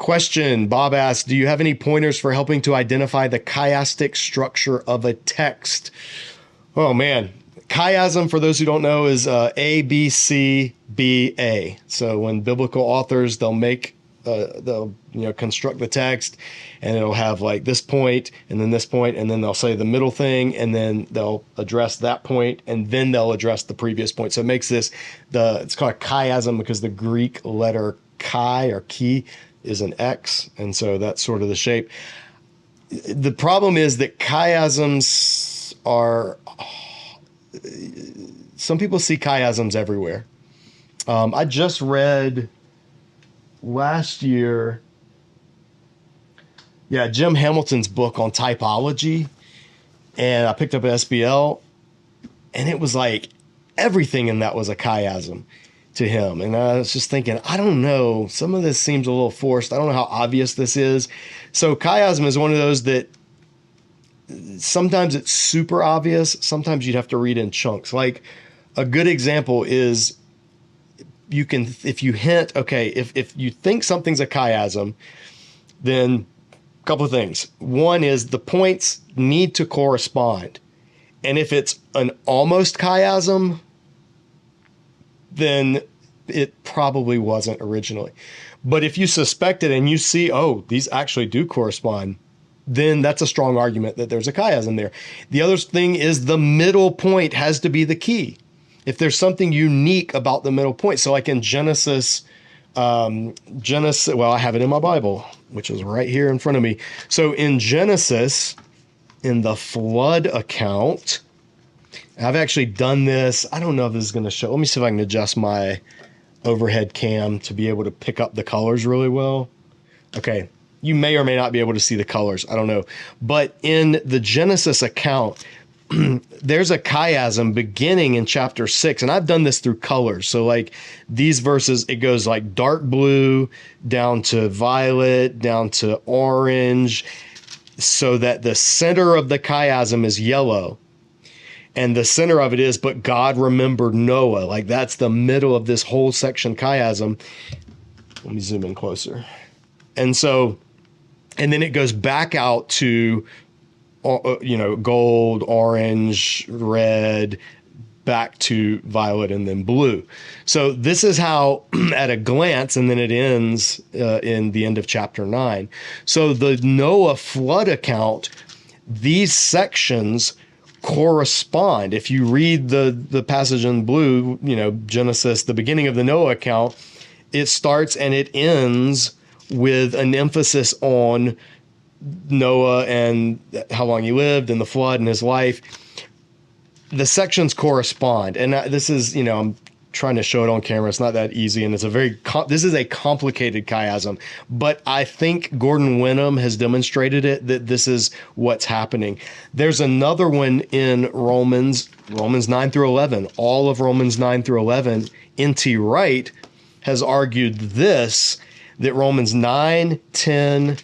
Question, Bob asked, do you have any pointers for helping to identify the chiastic structure of a text? Oh, man. Chiasm, for those who don't know, is A, B, C, B, A. So when biblical authors, they'll construct the text, and it'll have like this point, and then this point, and then they'll say the middle thing, and then they'll address that point, and then they'll address the previous point. So it makes this, it's called a chiasm because the Greek letter chi or chi is an X, and so that's sort of the shape. The problem is that chiasms are, some people see chiasms everywhere. I just read last year, Jim Hamilton's book on typology, and I picked up an SBL, and it was like everything in that was a chiasm to him. And I was just thinking, I don't know, some of this seems a little forced. I don't know how obvious this is. So chiasm is one of those that sometimes it's super obvious. Sometimes you'd have to read in chunks. Like a good example is if you hint, okay, if you think something's a chiasm, then a couple of things. One is the points need to correspond. And if it's an almost chiasm, then it probably wasn't originally. But if you suspect it and you see, oh, these actually do correspond, then that's a strong argument that there's a chiasm there. The other thing is the middle point has to be the key. If there's something unique about the middle point. So like in Genesis, well, I have it in my Bible, which is right here in front of me. So in Genesis, in the flood account, I've actually done this. I don't know if this is going to show. Let me see if I can adjust my overhead cam to be able to pick up the colors really well. Okay. You may or may not be able to see the colors. I don't know. But in the Genesis account, there's a chiasm beginning in chapter 6. And I've done this through colors. So like these verses, it goes like dark blue down to violet, down to orange, so that the center of the chiasm is yellow. And the center of it is, but God remembered Noah. Like that's the middle of this whole section chiasm. Let me zoom in closer. And so, and then it goes back out to, gold, orange, red, back to violet, and then blue. So this is how, at a glance, and then it ends in the end of chapter 9. So the Noah flood account, these sections correspond. If you read the passage in blue, Genesis, the beginning of the Noah account, it starts and it ends with an emphasis on Noah and how long he lived and the flood and his life. The sections correspond. And this is, I'm trying to show it on camera. It's not that easy. And it's this is a complicated chiasm, but I think Gordon Wenham has demonstrated it, that this is what's happening. There's another one in Romans 9 through 11, all of Romans 9 through 11. N.T. Wright has argued that Romans 9, 10,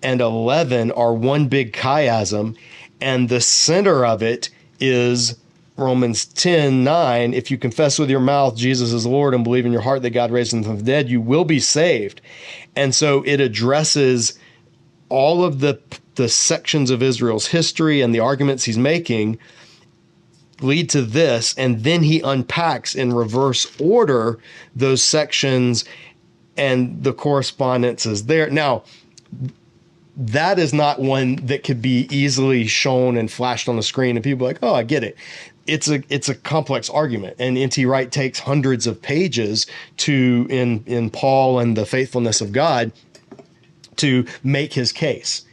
and 11 are one big chiasm, and the center of it is Romans 10, 9. If you confess with your mouth Jesus is Lord and believe in your heart that God raised him from the dead, you will be saved. And so it addresses all of the sections of Israel's history, and the arguments he's making lead to this, and then he unpacks in reverse order those sections and the correspondence is there. Now, that is not one that could be easily shown and flashed on the screen and people are like, oh, I get it. It's a complex argument. And N.T. Wright takes hundreds of pages in Paul and the faithfulness of God to make his case.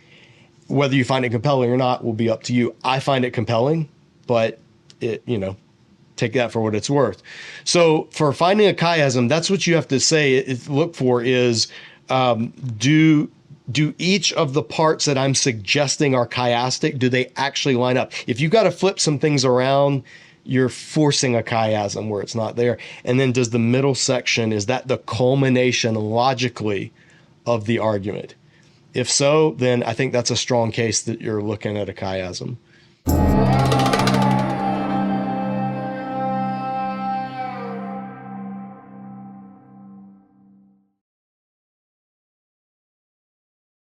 Whether you find it compelling or not will be up to you. I find it compelling, but take that for what it's worth. So for finding a chiasm, that's what you have to look for is, do each of the parts that I'm suggesting are chiastic, do they actually line up? If you've got to flip some things around, you're forcing a chiasm where it's not there. And then does the middle section, is that the culmination logically of the argument? If so, then I think that's a strong case that you're looking at a chiasm.